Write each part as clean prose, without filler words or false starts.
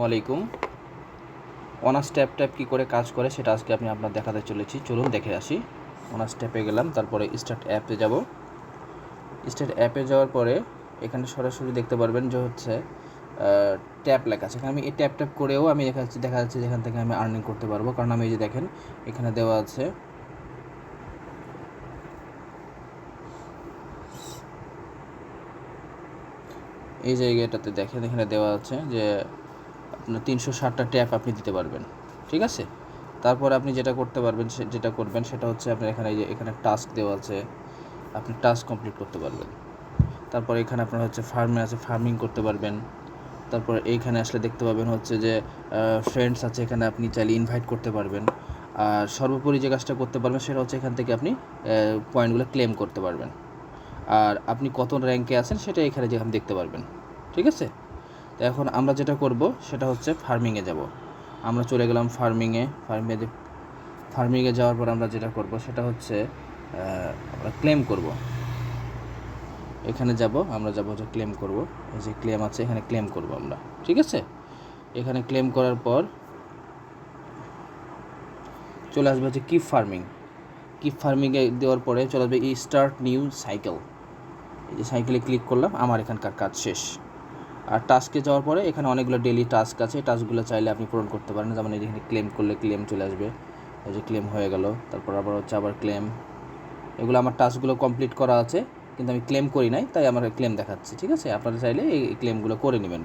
আলাইকুম। Honours tap কী করে কাজ করে সেটা আজকে আমি আপনার দেখাতে চলেছি। চলুন দেখে আসি। অনার্স ট্যাপে গেলাম, তারপরে স্টার্ট অ্যাপে যাব। স্টার্ট অ্যাপে যাওয়ার পরে এখানে সরাসরি দেখতে পারবেন যে হচ্ছে ট্যাপ লেখা আছে। এখানে আমি এই ট্যাপ করেও আমি দেখা যাচ্ছে যেখান থেকে আমি আর্নিং করতে পারবো, কারণ আমি এই যে দেখেন এখানে দেওয়া আছে এই জায়গাটাতে দেখেন এখানে দেওয়া আছে যে আপনার 360টা ট্যাপ আপনি দিতে পারবেন। ঠিক আছে, তারপর আপনি যেটা করতে পারবেন যেটা করবেন সেটা হচ্ছে আপনার এখানে টাস্ক দেওয়া আছে, আপনি টাস্ক কমপ্লিট করতে পারবেন। তারপর এখানে আপনার হচ্ছে ফার্মে আছে, ফার্মিং করতে পারবেন। তারপর এইখানে আসলে দেখতে পাবেন হচ্ছে যে ফ্রেন্ডস আছে, এখানে আপনি চাইলে ইনভাইট করতে পারবেন। আর সর্বোপরি যে কাজটা করতে পারবেন সেটা হচ্ছে এখান থেকে আপনি পয়েন্টগুলো ক্লেম করতে পারবেন। আর আপনি কত র্যাঙ্কে আছেন সেটা এখানে যেখানে দেখতে পারবেন। ঠিক আছে, তো এখন আমরা যেটা করব সেটা হচ্ছে ফার্মিংয়ে যাব। আমরা চলে গেলাম ফার্মিংয়ে যাওয়ার পর আমরা যেটা করব সেটা হচ্ছে আমরা ক্লেম করব। এখানে আমরা যাব যে ক্লেম করব। এই যে ক্লেম আছে, এখানে ক্লেম করব আমরা। ঠিক আছে, এখানে ক্লেম করার পর চলে আসবে হচ্ছে কিপ ফার্মিংয়ে দেওয়ার পরে চলে আসবে স্টার্ট নিউ সাইকেল। এই যে সাইকেলে ক্লিক করলাম, আমার এখানকার কাজ শেষ। আর টাস্কে যাওয়ার পরে এখানে অনেকগুলো ডেইলি টাস্ক আছে, টাস্কগুলো চাইলে আপনি পূরণ করতে পারেন। যেমন এখানে ক্লেম করলে ক্লেম চলে আসবে, এই যে ক্লেম হয়ে গেল। তারপর আবার ক্লেম। এগুলো আমার টাস্কগুলো কমপ্লিট করা আছে, কিন্তু আমি ক্লেম করি নাই, তাই আমার ক্লেম দেখাচ্ছে। ঠিক আছে, আপনারা চাইলে এই ক্লেমগুলো করে নেবেন।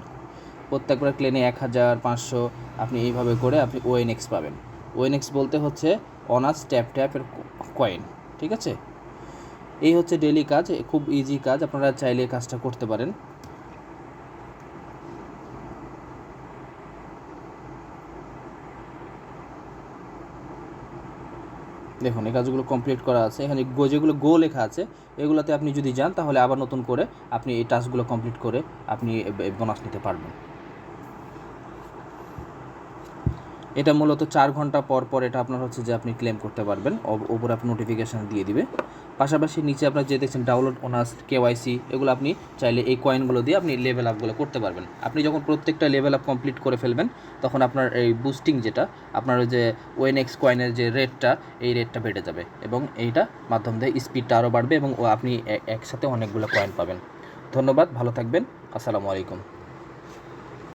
প্রত্যেকবার ক্লেমে 1000, 500 আপনি এইভাবে করে আপনি ওএনএক্স পাবেন। ওএনএক্স বলতে হচ্ছে অনার্স ট্যাপের কয়েন। ঠিক আছে, এই হচ্ছে ডেইলি কাজ, খুব ইজি কাজ, আপনারা চাইলে কাজটা করতে পারেন। দেখুন এই কাজগুলো কমপ্লিট করা আছে। এখানে যেগুলো গো লেখা আছে এগুলোতে আপনি যদি যান তাহলে আবার নতুন করে আপনি এই টাস্কগুলো কমপ্লিট করে আপনি বোনাস নিতে পারবেন। এটা মূলত 4 ঘন্টা পর এটা আপনার হচ্ছে যে আপনি ক্লেম করতে পারবেন। ওপরে আপনি নোটিফিকেশান দিয়ে দিবে। পাশাপাশি নিচে আপনার যে দেখছেন ডাউনলোড অনার্স কেওয়াইসি, এগুলো আপনি চাইলে এই কয়েনগুলো দিয়ে আপনি লেভেল আপগুলো করতে পারবেন। আপনি যখন প্রত্যেকটা লেভেল আপ কমপ্লিট করে ফেলবেন তখন আপনার এই বুস্টিং যেটা আপনার ওই যে ওএনএক্স কয়েনের যে রেটটা, এই রেটটা বেড়ে যাবে এবং এইটা মাধ্যম দিয়ে স্পিডটা আরও বাড়বে এবং আপনি একসাথে অনেকগুলো কয়েন পাবেন। ধন্যবাদ, ভালো থাকবেন। আসসালামু আলাইকুম।